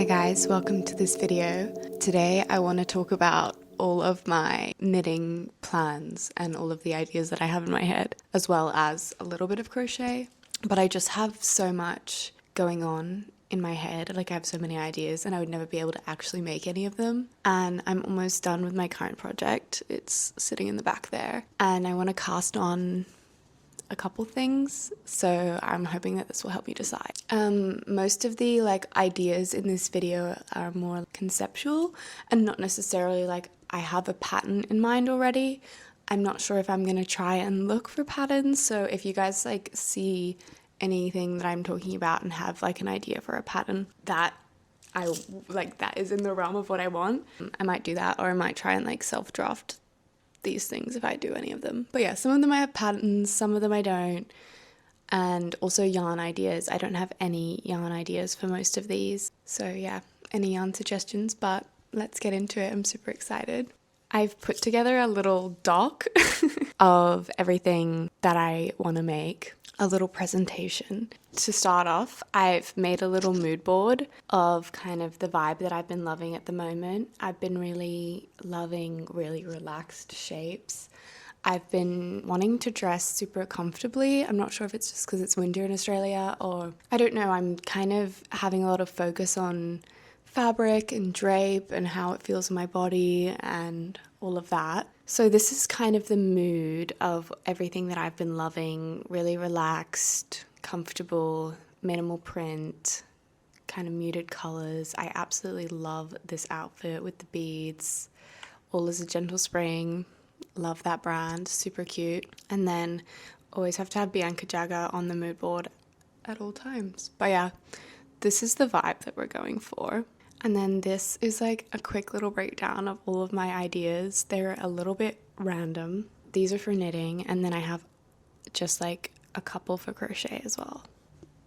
guys, welcome to this video. Today I want to talk about all of my knitting plans and all of the ideas that I have in my head, as well as a little bit of crochet. But I just have so much going on in my head, like I have so many ideas and I would never be able to actually make any of them. And I'm almost done with my current project. It's sitting in the back there and I want to cast on a couple things, so I'm hoping that this will help you decide. Most of the ideas in this video are more conceptual and not necessarily like I have a pattern in mind already. I'm not sure if I'm gonna try and look for patterns, so if you guys see anything that I'm talking about and have an idea for a pattern that that is in the realm of what I want, I might do that, or I might try and self-draft these things if I do any of them. But yeah, some of them I have patterns, some of them I don't, and also yarn ideas. I don't have any yarn ideas for most of these, so yeah, any yarn suggestions, but let's get into it. I'm super excited. I've put together a little doc of everything that I want to make, a little presentation. To start off, I've made a little mood board of kind of the vibe that I've been loving at the moment. I've been really loving really relaxed shapes. I've been wanting to dress super comfortably. I'm not sure if it's just because it's winter in Australia or I don't know. I'm kind of having a lot of focus on fabric and drape and how it feels on my body and all of that. So this is kind of the mood of everything that I've been loving. Really relaxed, comfortable, minimal print, kind of muted colors. I absolutely love this outfit with the beads. All is a gentle spring. Love that brand, super cute. And then always have to have Bianca Jagger on the mood board at all times. But yeah, this is the vibe that we're going for. And then this is a quick little breakdown of all of my ideas. They're a little bit random. These are for knitting, and then I have just a couple for crochet as well.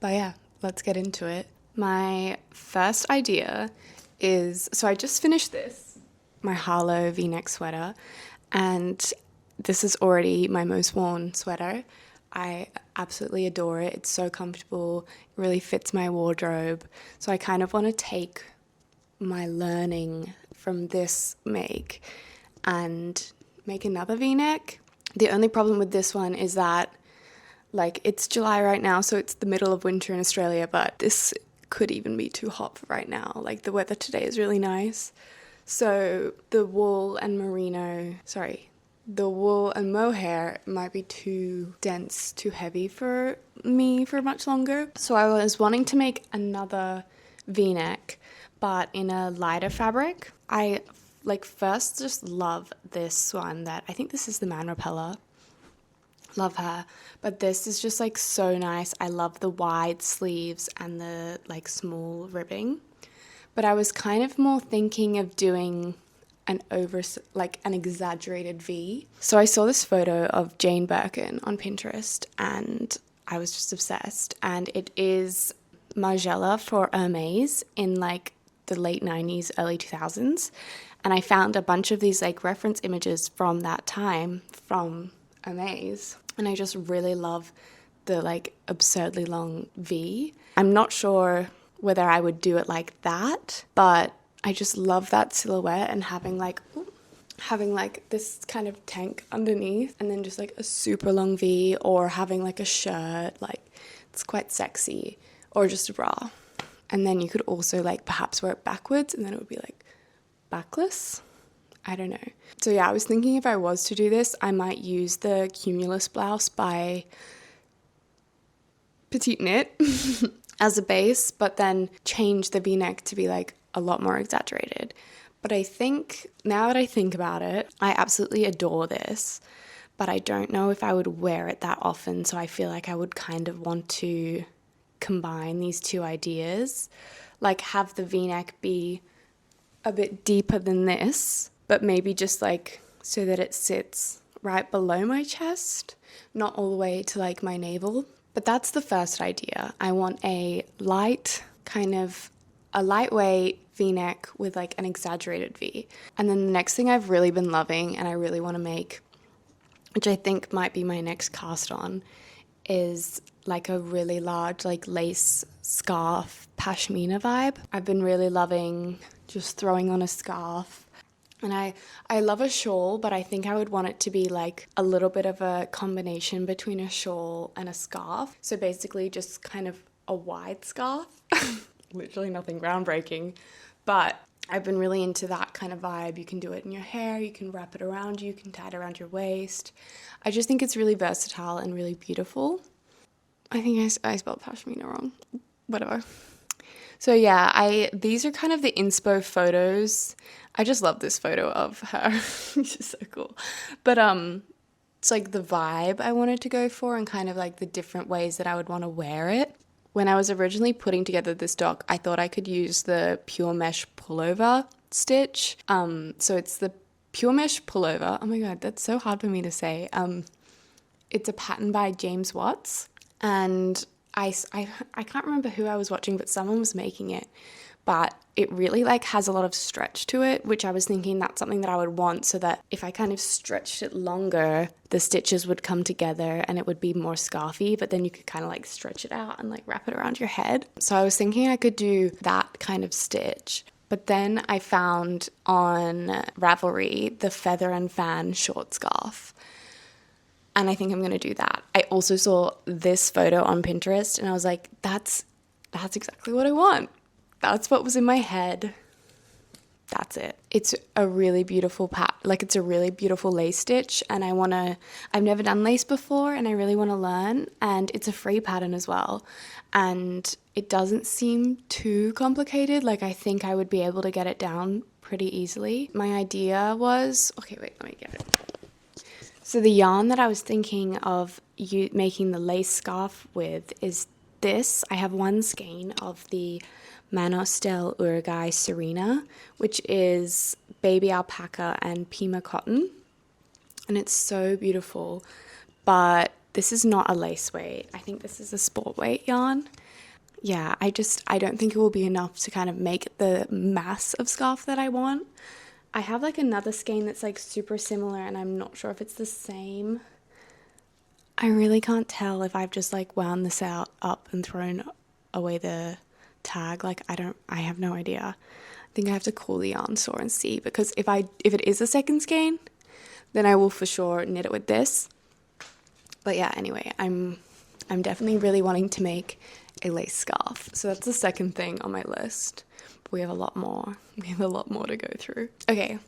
But yeah, let's get into it. My first idea is, so I just finished this, my Harlow V-neck sweater, and this is already my most worn sweater. I absolutely adore it. It's so comfortable. It really fits my wardrobe. So I kind of want to take my learning from this make and make another v-neck. The only problem with this one is that it's July right now, so it's the middle of winter in Australia, but this could even be too hot for right now. The weather today is really nice. So the wool and mohair might be too dense, too heavy for me for much longer. So I was wanting to make another v-neck, but in a lighter fabric. I first just love this one that I think this is the Man Repeller. Love her. But this is just so nice. I love the wide sleeves and the small ribbing. But I was kind of more thinking of doing an exaggerated V. So I saw this photo of Jane Birkin on Pinterest and I was just obsessed. And it is Margiela for Hermes in the late 90s, early 2000s. And I found a bunch of these reference images from that time from Hermes. And I just really love the absurdly long V. I'm not sure whether I would do it like that, but I just love that silhouette and having this kind of tank underneath and then just a super long V, or having a shirt, it's quite sexy, or just a bra. And then you could also perhaps wear it backwards and then it would be backless. I don't know. So yeah, I was thinking if I was to do this, I might use the Cumulus blouse by Petite Knit as a base, but then change the v-neck to be a lot more exaggerated. But I think, now that I think about it, I absolutely adore this, but I don't know if I would wear it that often, so I feel I would kind of want to combine these two ideas, have the v-neck be a bit deeper than this, but maybe just so that it sits right below my chest, not all the way to my navel. But that's the first idea. I want a lightweight v-neck with an exaggerated V. And then the next thing I've really been loving and I really want to make, which I think might be my next cast on, is like a really large like lace scarf pashmina vibe. I've been really loving just throwing on a scarf. And I love a shawl, but I think I would want it to be like a little bit of a combination between a shawl and a scarf. So basically just kind of a wide scarf. Literally nothing groundbreaking, but I've been really into that kind of vibe. You can do it in your hair, you can wrap it around you can tie it around your waist. I just think it's really versatile and really beautiful. I think I spelled pashmina wrong. Whatever. So yeah, these are kind of the inspo photos. I just love this photo of her. She's so cool. But it's like the vibe I wanted to go for and kind of like the different ways that I would want to wear it. When I was originally putting together this doc, I thought I could use the pure mesh pullover stitch. So it's the pure mesh pullover. Oh my god, that's so hard for me to say. It's a pattern by James Watts, and I can't remember who I was watching, but someone was making it. But it really like has a lot of stretch to it, which I was thinking that's something that I would want, so that if I kind of stretched it longer, the stitches would come together and it would be more scarfy, but then you could kind of like stretch it out and like wrap it around your head. So I was thinking I could do that kind of stitch. But then I found on Ravelry the feather and fan short scarf. And I think I'm going to do that. I also saw this photo on Pinterest and I was like, that's exactly what I want. That's what was in my head. That's it. It's a really beautiful it's a really beautiful lace stitch, and I've never done lace before and I really want to learn, and it's a free pattern as well. And it doesn't seem too complicated. Like I think I would be able to get it down pretty easily. My idea was, okay, wait, let me get it. So the yarn that I was thinking of making the lace scarf with is this. I have one skein of the Manos del Uruguay Serena, which is baby alpaca and Pima cotton. And it's so beautiful, but this is not a lace weight. I think this is a sport weight yarn. Yeah, I don't think it will be enough to kind of make the mass of scarf that I want. I have like another skein that's like super similar and I'm not sure if it's the same. I really can't tell if I've just like wound this up and thrown away the tag. Like I have no idea. I think I have to call the yarn store and see, because if it is a second skein, then I will for sure knit it with this. But yeah, anyway, I'm definitely really wanting to make a lace scarf. So that's the second thing on my list. But we have a lot more. We have a lot more to go through. Okay.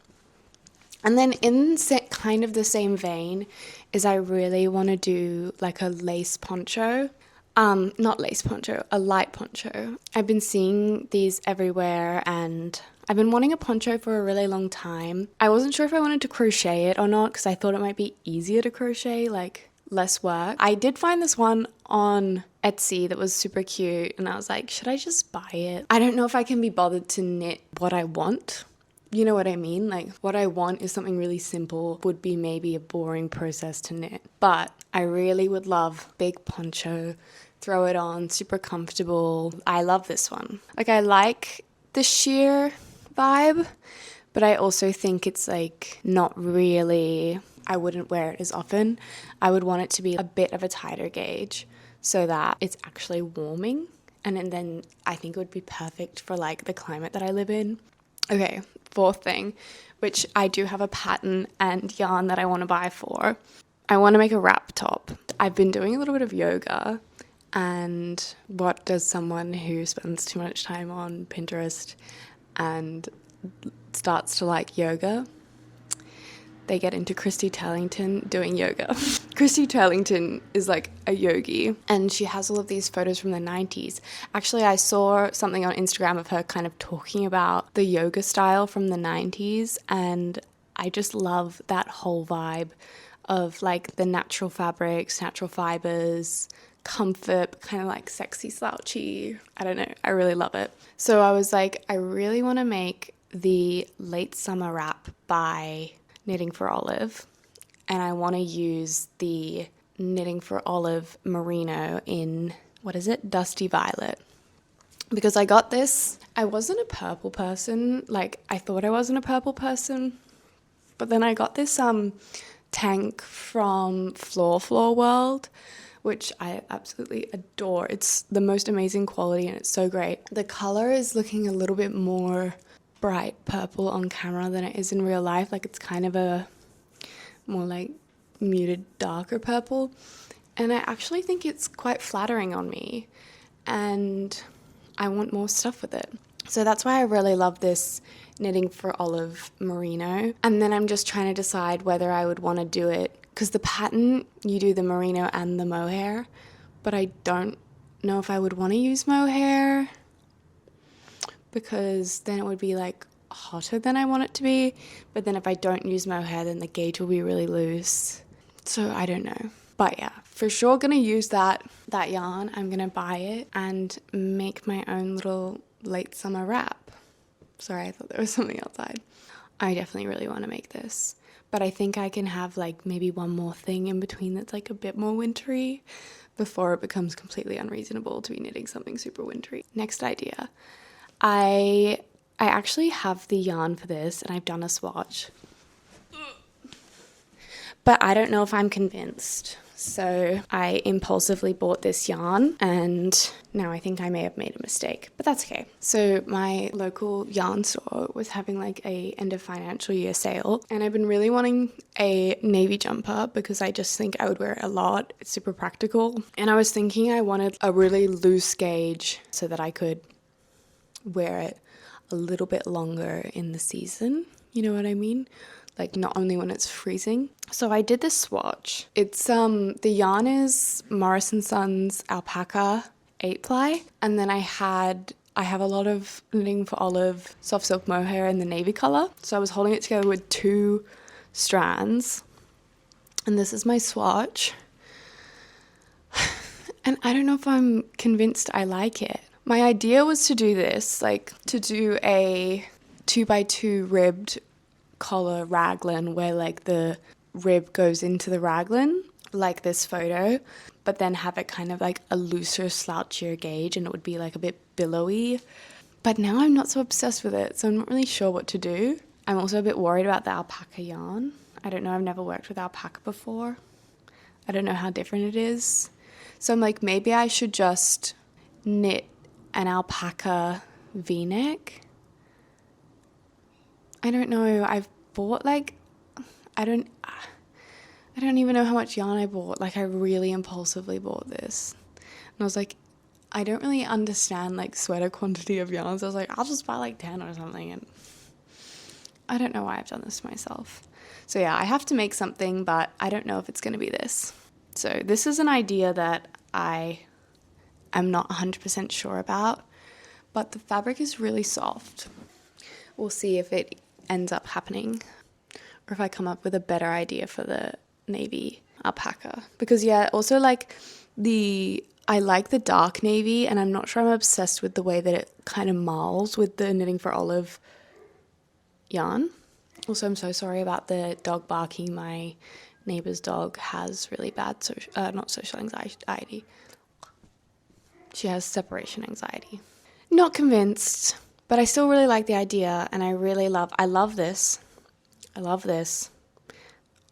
And then in kind of the same vein is I really want to do like a lace poncho. Not lace poncho, a light poncho. I've been seeing these everywhere and I've been wanting a poncho for a really long time. I wasn't sure if I wanted to crochet it or not because I thought it might be easier to crochet, like less work. I did find this one on Etsy that was super cute and I was like, should I just buy it? I don't know if I can be bothered to knit what I want. You know what I mean? Like what I want is something really simple, would be maybe a boring process to knit. But I really would love big poncho, throw it on, super comfortable. I love this one. Like I like the sheer vibe, but I also think it's like not really, I wouldn't wear it as often. I would want it to be a bit of a tighter gauge so that it's actually warming. And then I think it would be perfect for like the climate that I live in. Okay, fourth thing, which I do have a pattern and yarn that I want to buy for. I want to make a wrap top. I've been doing a little bit of yoga, and what does someone who spends too much time on Pinterest and starts to like yoga? They get into Christy Turlington doing yoga. Christy Turlington is like a yogi and she has all of these photos from the 90s. Actually, I saw something on Instagram of her kind of talking about the yoga style from the 90s, and I just love that whole vibe of like the natural fabrics, natural fibers, comfort, kind of like sexy slouchy. I don't know. I really love it. So I was like, I really want to make the late summer wrap by Knitting for Olive, and I want to use the Knitting for Olive merino in, what is it, Dusty Violet, because I got this. I wasn't a purple person, like I thought I wasn't a purple person, but then I got this tank from Floor World, which I absolutely adore. It's the most amazing quality and it's so great. The color is looking a little bit more bright purple on camera than it is in real life. Like it's kind of a more like muted darker purple, and I actually think it's quite flattering on me and I want more stuff with it. So that's why I really love this Knitting for Olive merino. And then I'm just trying to decide whether I would want to do it, because the pattern, you do the merino and the mohair, but I don't know if I would want to use mohair because then it would be like hotter than I want it to be. But then if I don't use mohair, then the gauge will be really loose. So I don't know. But yeah, for sure gonna use that yarn. I'm gonna buy it and make my own little late summer wrap. Sorry, I thought there was something outside. I definitely really want to make this, but I think I can have like maybe one more thing in between that's like a bit more wintry before it becomes completely unreasonable to be knitting something super wintry. Next idea. I actually have the yarn for this and I've done a swatch, but I don't know if I'm convinced. So I impulsively bought this yarn and now I think I may have made a mistake, but that's okay. So my local yarn store was having like a end of financial year sale and I've been really wanting a navy jumper because I just think I would wear it a lot. It's super practical. And I was thinking I wanted a really loose gauge so that I could wear it a little bit longer in the season. You know what I mean? Like not only when it's freezing. So I did this swatch. It's the yarn is Morris & Sons Alpaca 8-ply, and then I have a lot of Knitting for Olive soft silk mohair in the navy color. So I was holding it together with 2 strands, and this is my swatch. And I don't know if I'm convinced I like it. My idea was to do this, like to do a 2x2 ribbed collar raglan where like the rib goes into the raglan like this photo, but then have it kind of like a looser slouchier gauge and it would be like a bit billowy. But now I'm not so obsessed with it, so I'm not really sure what to do. I'm also a bit worried about the alpaca yarn. I don't know, I've never worked with alpaca before. I don't know how different it is. So I'm like, maybe I should just knit an alpaca v-neck. I don't know, I've bought like, I don't even know how much yarn I bought. Like I really impulsively bought this. And I was like, I don't really understand like sweater quantity of yarns. So I was like, I'll just buy like 10 or something. And I don't know why I've done this to myself. So yeah, I have to make something, but I don't know if it's going to be this. So this is an idea that I am not 100% sure about, but the fabric is really soft. We'll see if it ends up happening or if I come up with a better idea for the navy alpaca. Because yeah, also like I like the dark navy and I'm not sure I'm obsessed with the way that it kind of marls with the Knitting for Olive yarn. Also, I'm so sorry about the dog barking. My neighbor's dog has really bad not social anxiety. She has separation anxiety. Not convinced, but I still really like the idea and I love this. I love this.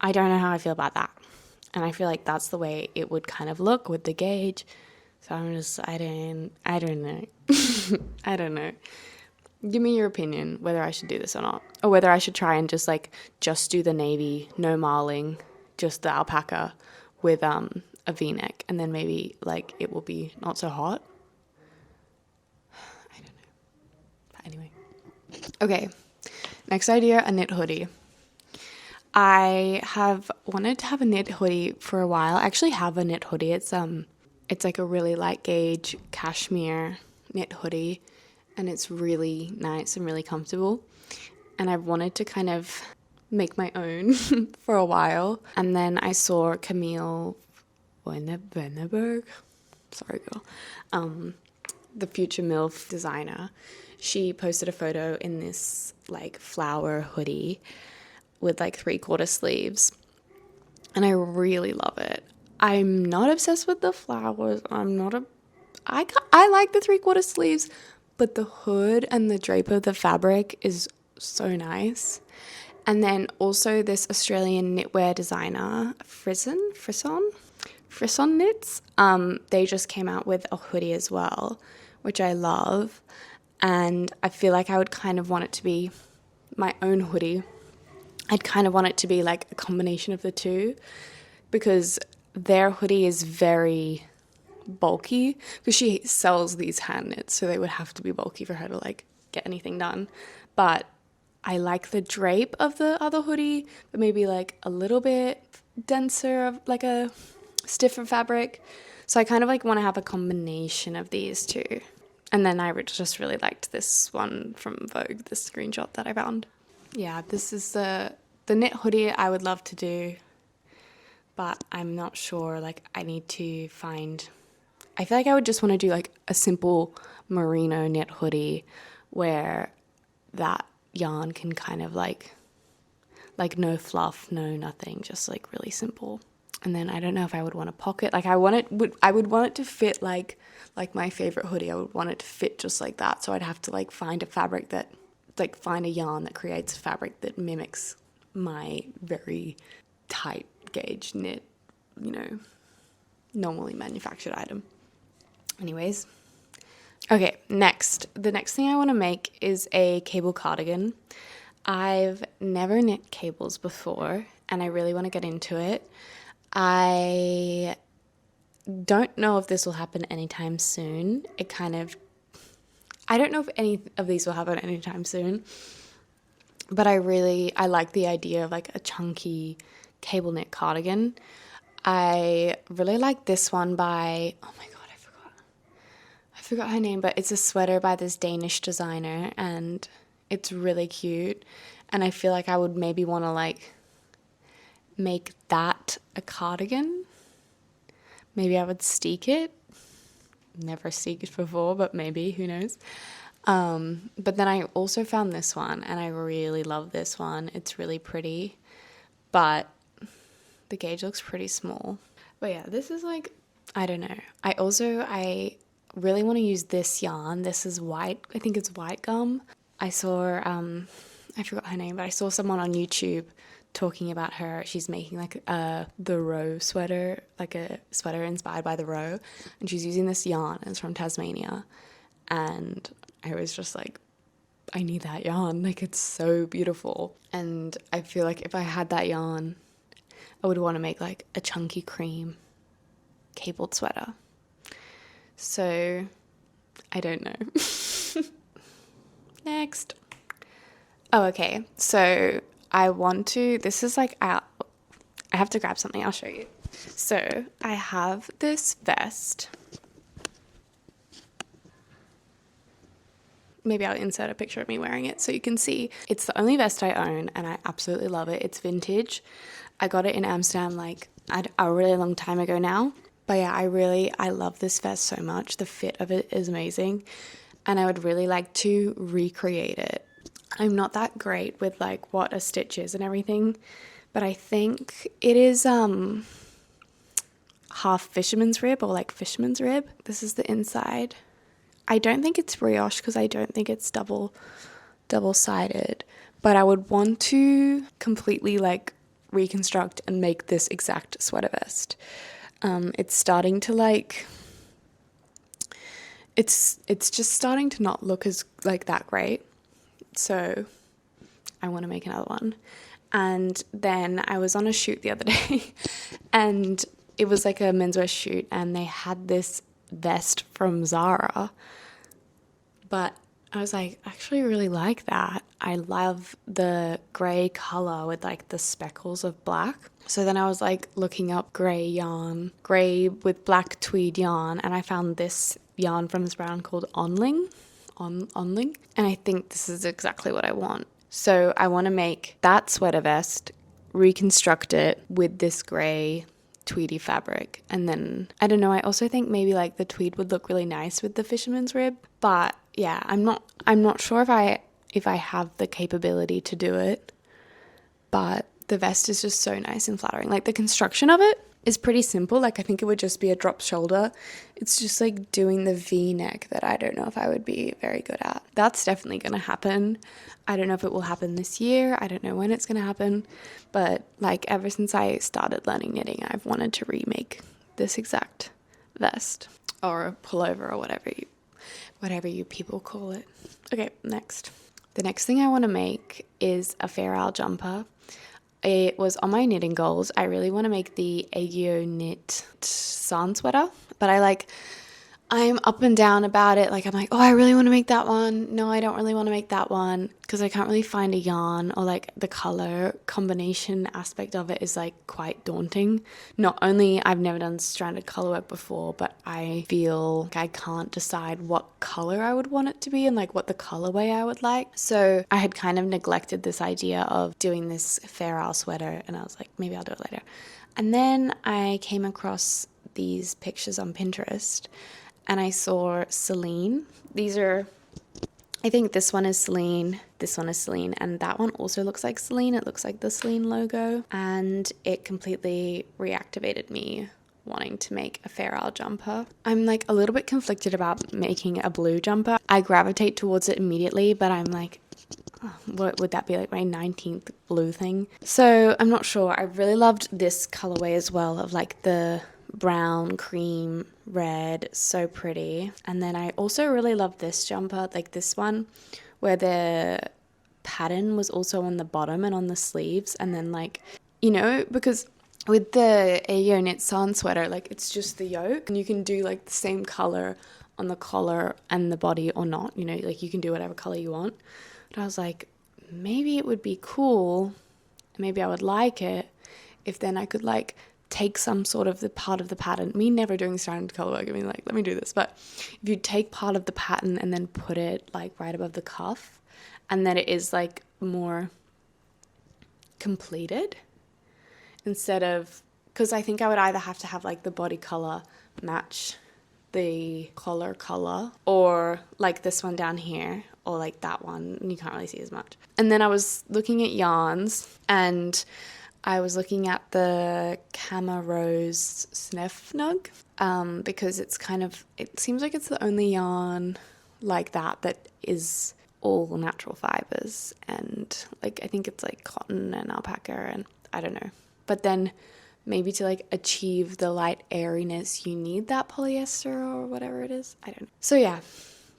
I don't know how I feel about that. And I feel like that's the way it would kind of look with the gauge. So I'm just, I don't know. I don't know. Give me your opinion whether I should do this or not. Or whether I should try and just do the navy, no marling, just the alpaca with a v-neck. And then maybe like it will be not so hot. I don't know. But anyway. Okay. Next idea, a knit hoodie. I have wanted to have a knit hoodie for a while. I actually have a knit hoodie. It's like a really light gauge cashmere knit hoodie and it's really nice and really comfortable. And I've wanted to kind of make my own for a while. And then I saw Camille Venneberg, sorry girl, the future MILF designer. She posted a photo in this like flower hoodie with like 3/4 sleeves and I really love it. I'm not obsessed with the flowers. I like the 3/4 sleeves, but the hood and the drape of the fabric is so nice. And then also this Australian knitwear designer, Frisson, Frisson knits. They just came out with a hoodie as well, which I love. And I feel like I would kind of want it to be my own hoodie. I'd kind of want it to be like a combination of the two, because their hoodie is very bulky, because she sells these hand knits, so they would have to be bulky for her to like get anything done. But I like the drape of the other hoodie, but maybe like a little bit denser, of like a stiffer fabric. So I kind of like want to have a combination of these two. And then I just really liked this one from Vogue, this screenshot that I found. Yeah, this is the knit hoodie I would love to do, but I'm not sure. Like, I need to find, I feel like I would just want to do like a simple merino knit hoodie where that yarn can kind of like no fluff, no nothing, just like really simple. And then I don't know if I would want a pocket. Like I would want it to fit like my favorite hoodie. I would want it to fit just like that. So I'd have to like find a fabric that, like find a yarn that creates a fabric that mimics my very tight gauge knit, you know, normally manufactured item. Anyways. Okay, next. The next thing I want to make is a cable cardigan. I've never knit cables before, and I really want to get into it. I don't know if this will happen anytime soon. I don't know if any of these will happen anytime soon, but I like the idea of like a chunky cable knit cardigan. I really like this one by, oh my god, I forgot her name, but it's a sweater by this Danish designer, and it's really cute. And I feel like I would maybe want to like make that a cardigan. Maybe I would steek it. Never steeked before, but maybe, who knows. But then I also found this one, and I really love this one. It's really pretty, but the gauge looks pretty small. But yeah, this is like, I don't know. I really want to use this yarn. This is white, I think it's white gum. I saw, I forgot her name, but I saw someone on YouTube talking about her. She's making like the row sweater, like a sweater inspired by the row, and she's using this yarn. It's from Tasmania, and I was just like, I need that yarn. Like, it's so beautiful. And I feel like if I had that yarn, I would want to make like a chunky cream cabled sweater. So I don't know. Next. Oh, okay. So this is like, I have to grab something. I'll show you. So I have this vest. Maybe I'll insert a picture of me wearing it so you can see. It's the only vest I own, and I absolutely love it. It's vintage. I got it in Amsterdam like a really long time ago now. But yeah, I love this vest so much. The fit of it is amazing, and I would really like to recreate it. I'm not that great with like what a stitch is and everything, but I think it is half fisherman's rib, or like fisherman's rib. This is the inside. I don't think it's brioche because I don't think it's double-sided, but I would want to completely like reconstruct and make this exact sweater vest. It's starting to like, it's just starting to not look as like that great. So I want to make another one. And then I was on a shoot the other day and it was like a menswear shoot, and they had this vest from Zara, but I was like, I actually really like that. I love the grey colour with like the speckles of black. So then I was like looking up grey yarn, grey with black tweed yarn, and I found this yarn from this brand called Onling. And I think this is exactly what I want. So I want to make that sweater vest, reconstruct it with this grey tweedy fabric, and then I don't know, I also think maybe like the tweed would look really nice with the fisherman's rib. But yeah, I'm not sure if I have the capability to do it, but the vest is just so nice and flattering. Like, the construction of it is pretty simple. Like, I think it would just be a drop shoulder. It's just like doing the V-neck that I don't know if I would be very good at. That's definitely going to happen. I don't know if it will happen this year. I don't know when it's going to happen. But like, ever since I started learning knitting, I've wanted to remake this exact vest or a pullover or whatever you people call it. Okay, next. The next thing I want to make is a Fair Isle jumper. It was on my knitting goals. I really want to make the Aegyo knit sun sweater, but I'm up and down about it. Like, I'm like, oh, I really want to make that one. No, I don't really want to make that one because I can't really find a yarn, or like the color combination aspect of it is like quite daunting. Not only I've never done stranded color work before, but I feel like I can't decide what color I would want it to be and like what the colorway I would like. So I had kind of neglected this idea of doing this Fair Isle sweater, and I was like, maybe I'll do it later. And then I came across these pictures on Pinterest, and I saw Celine. These are, I think this one is Celine, this one is Celine, and that one also looks like Celine. It looks like the Celine logo, and it completely reactivated me wanting to make a Fair Isle jumper. I'm like a little bit conflicted about making a blue jumper. I gravitate towards it immediately, but I'm like, oh, what would that be, like my 19th blue thing? So I'm not sure. I really loved this colorway as well, of like the brown, cream, red, so pretty. And then I also really love this jumper, like this one, where the pattern was also on the bottom and on the sleeves, and then like, you know, because with the Aegyo knit sun sweater, like it's just the yoke, and you can do like the same color on the collar and the body or not, you know, like you can do whatever color you want. But I was like, maybe it would be cool, maybe I would like it if then I could like take some sort of the part of the pattern, me never doing stranded color work, I mean like, let me do this, but if you take part of the pattern and then put it like right above the cuff, and then it is like more completed, instead of, because I think I would either have to have like the body color match the collar color, or like this one down here, or like that one, and you can't really see as much. And then I was looking at yarns, and I was looking at the Cama Rose Snefnug, because it's kind of, it seems like it's the only yarn like that is all natural fibers, and like I think it's like cotton and alpaca, and I don't know. But then maybe to like achieve the light airiness, you need that polyester or whatever it is. I don't know. So yeah,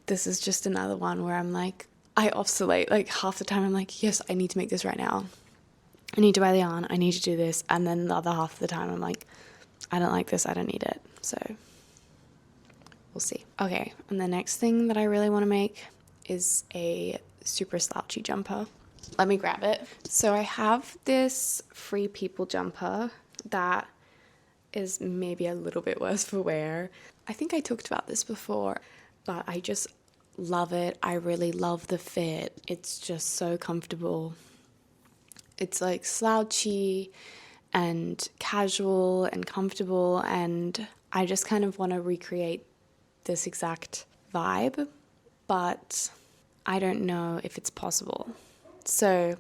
this is just another one where I'm like, I oscillate. Like half the time I'm like, yes, I need to make this right now. I need to buy the yarn, I need to do this, and then the other half of the time I'm like, I don't like this, I don't need it. So we'll see. Okay, and the next thing that I really want to make is a super slouchy jumper. Let me grab it. So I have this Free People jumper that is maybe a little bit worse for wear. I think I talked about this before, but I just love it. I really love the fit. It's just so comfortable. It's like slouchy and casual and comfortable, and I just kind of want to recreate this exact vibe, but I don't know if it's possible. So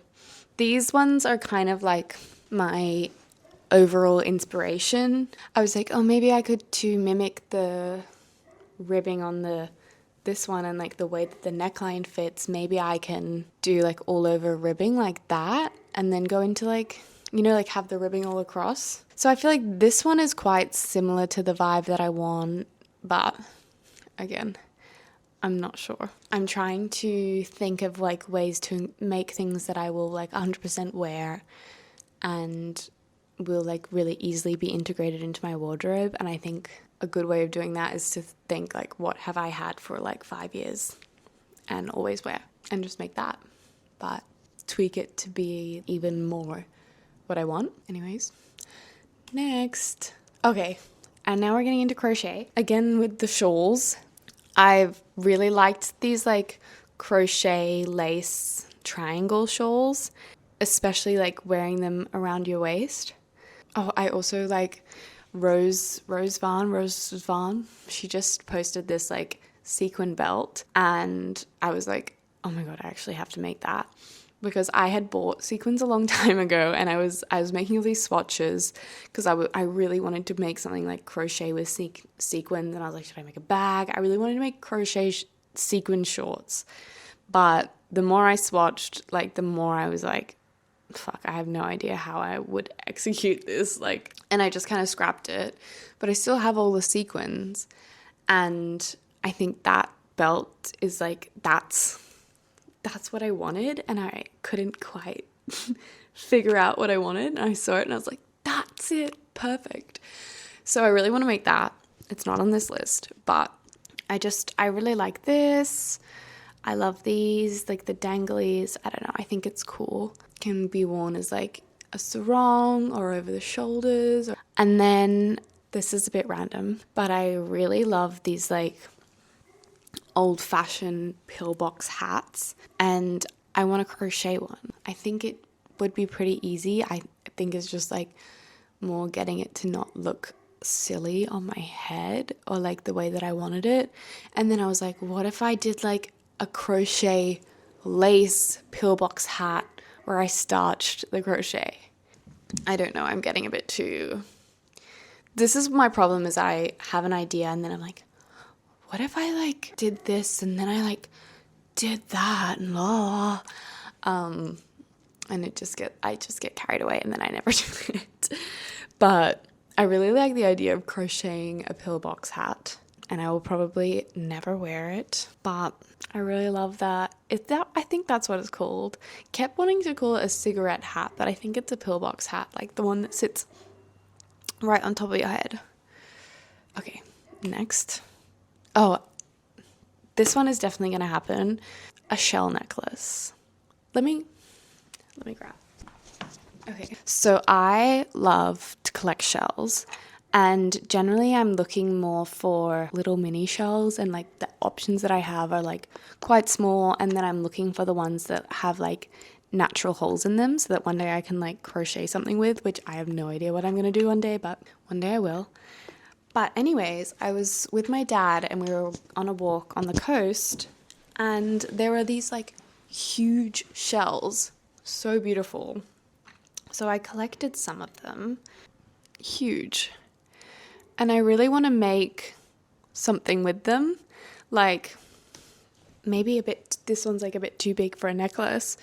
these ones are kind of like my overall inspiration. I was like, oh, maybe I could to mimic the ribbing on this one and like the way that the neckline fits, maybe I can do like all over ribbing like that, and then go into like, you know, like have the ribbing all across. So I feel like this one is quite similar to the vibe that I want, but again, I'm not sure. I'm trying to think of like ways to make things that I will like 100% wear and will like really easily be integrated into my wardrobe. And I think a good way of doing that is to think like, what have I had for like 5 years and always wear, and just make that, but tweak it to be even more what I want. Anyways, next. Okay, and now we're getting into crochet again with the shawls. I've really liked these like crochet lace triangle shawls, especially like wearing them around your waist. Oh, I also like Rose Vaughn. She just posted this like sequin belt, and I was like, oh my god, I actually have to make that, because I had bought sequins a long time ago, and I was making all these swatches because I really wanted to make something like crochet with sequins, and I was like, should I make a bag? I really wanted to make crochet sequin shorts, but the more I swatched, like the more I was like, fuck, I have no idea how I would execute this, like, and I just kind of scrapped it, but I still have all the sequins, and I think that belt is like, that's what I wanted, and I couldn't quite figure out what I wanted, and I saw it and I was like, that's it, perfect. So I really want to make that. It's not on this list, but I really like this. I love these, like the danglies. I don't know, I think it's cool. Can be worn as like a sarong or over the shoulders. And then this is a bit random, but I really love these like old-fashioned pillbox hats, and I want to crochet one. I think it would be pretty easy. I think it's just like more getting it to not look silly on my head or like the way that I wanted it. And then I was like, what if I did like a crochet lace pillbox hat where I starched the crochet? I don't know, I'm getting a bit too... This is my problem, is I have an idea and then I'm like, what if I like did this and then I like did that and blah, and I just get carried away and then I never do it. But I really like the idea of crocheting a pillbox hat, and I will probably never wear it, but I really love that. I think that's what it's called. Kept wanting to call it a cigarette hat, but I think it's a pillbox hat, like the one that sits right on top of your head. Okay, next. Oh, this one is definitely going to happen. A shell necklace. Let me grab. Okay, so I love to collect shells, and generally I'm looking more for little mini shells, and like the options that I have are like quite small, and then I'm looking for the ones that have like natural holes in them so that one day I can like crochet something with, which I have no idea what I'm going to do one day, but one day I will. But anyways, I was with my dad and we were on a walk on the coast, and there were these like huge shells, so beautiful. So I collected some of them, huge, and I really want to make something with them, like maybe this one's like a bit too big for a necklace,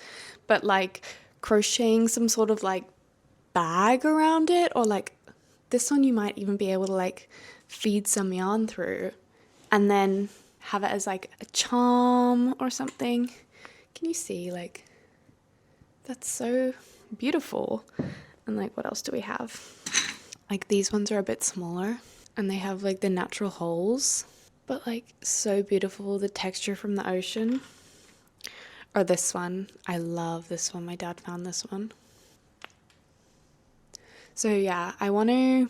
but like crocheting some sort of like bag around it, or like this one you might even be able to like feed some yarn through and then have it as like a charm or something. Can you see, like, that's so beautiful. And like, what else do we have? Like these ones are a bit smaller and they have like the natural holes, but like so beautiful, the texture from the ocean. Or this one, I love this one, my dad found this one. So yeah, I want to,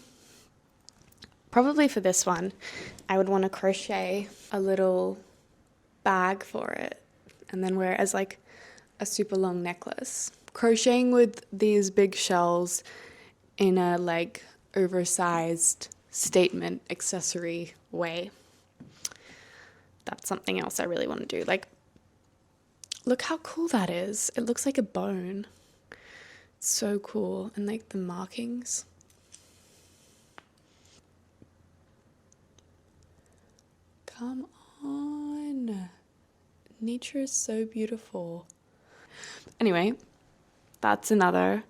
probably for this one, I would want to crochet a little bag for it and then wear it as like a super long necklace. Crocheting with these big shells in a like oversized statement accessory way. That's something else I really want to do. Like, look how cool that is. It looks like a bone. It's so cool. And like the markings. Come on. Nature is so beautiful. Anyway, that's another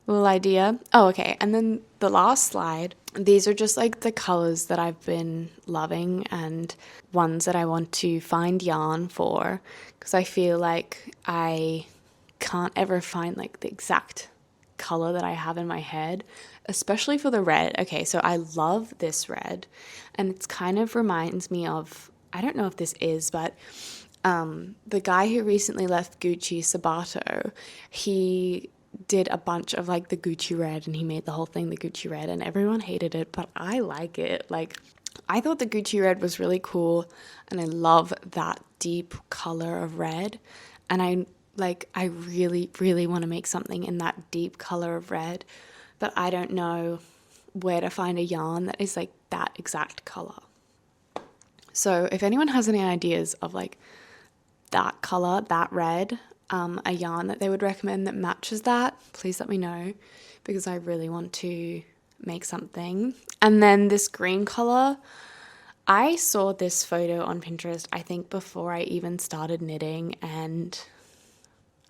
little idea. Oh, okay. And then the last slide, these are just like the colors that I've been loving and ones that I want to find yarn for, because I feel like I can't ever find like the exact color that I have in my head, especially for the red. Okay, so I love this red, and it's kind of reminds me of, I don't know if this is, but the guy who recently left Gucci, Sabato, he did a bunch of like the Gucci red, and he made the whole thing the Gucci red, and everyone hated it, but I like it. Like, I thought the Gucci red was really cool, and I love that deep color of red, and I really, really want to make something in that deep color of red, but I don't know where to find a yarn that is like that exact color. So if anyone has any ideas of like that color, that red, a yarn that they would recommend that matches that, please let me know, because I really want to make something. And then this green color, I saw this photo on Pinterest, I think before I even started knitting, and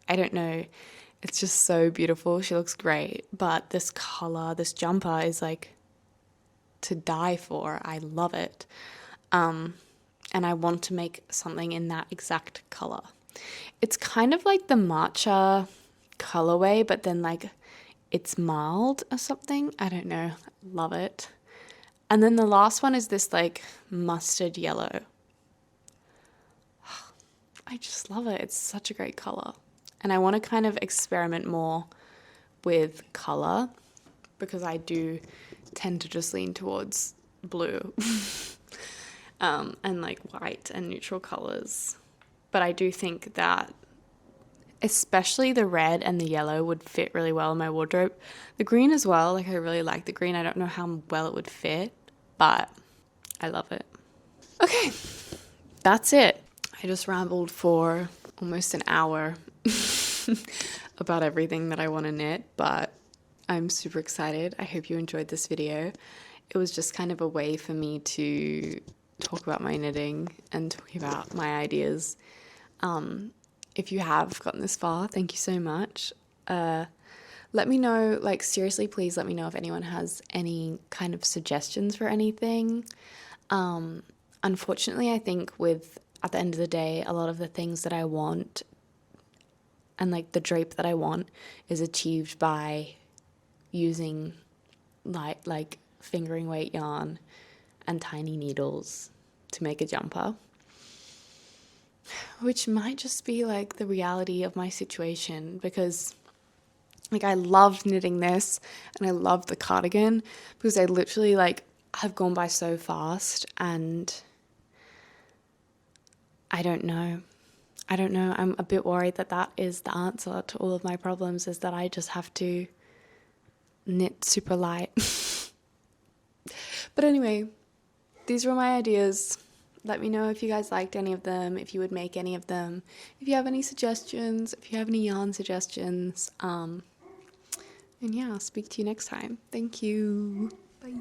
I don't know, It's just so beautiful. She looks great. But this color, this jumper is like to die for. I love it. And I want to make something in that exact color. It's kind of like the matcha colorway, but then like it's mild or something. I don't know. Love it. And then the last one is this like mustard yellow. I just love it. It's such a great color. And I want to kind of experiment more with color because I do tend to just lean towards blue and like white and neutral colors. But I do think that especially the red and the yellow would fit really well in my wardrobe. The green as well. Like I really like the green. I don't know how well it would fit, but I love it. Okay, that's it. I just rambled for almost an hour about everything that I want to knit, but I'm super excited. I hope you enjoyed this video. It was just kind of a way for me to talk about my knitting and talking about my ideas. If you have gotten this far, thank you so much. Let me know, like seriously, please let me know if anyone has any kind of suggestions for anything. Unfortunately, I think at the end of the day, a lot of the things that I want and like the drape that I want is achieved by using like fingering weight yarn and tiny needles to make a jumper, which might just be like the reality of my situation because like I love knitting this and I love the cardigan because I literally like have gone by so fast and I don't know. I'm a bit worried that is the answer to all of my problems, is that I just have to knit super light. But anyway, these were my ideas. Let me know if you guys liked any of them, if you would make any of them, if you have any suggestions, if you have any yarn suggestions. And yeah, I'll speak to you next time. Thank you. Bye.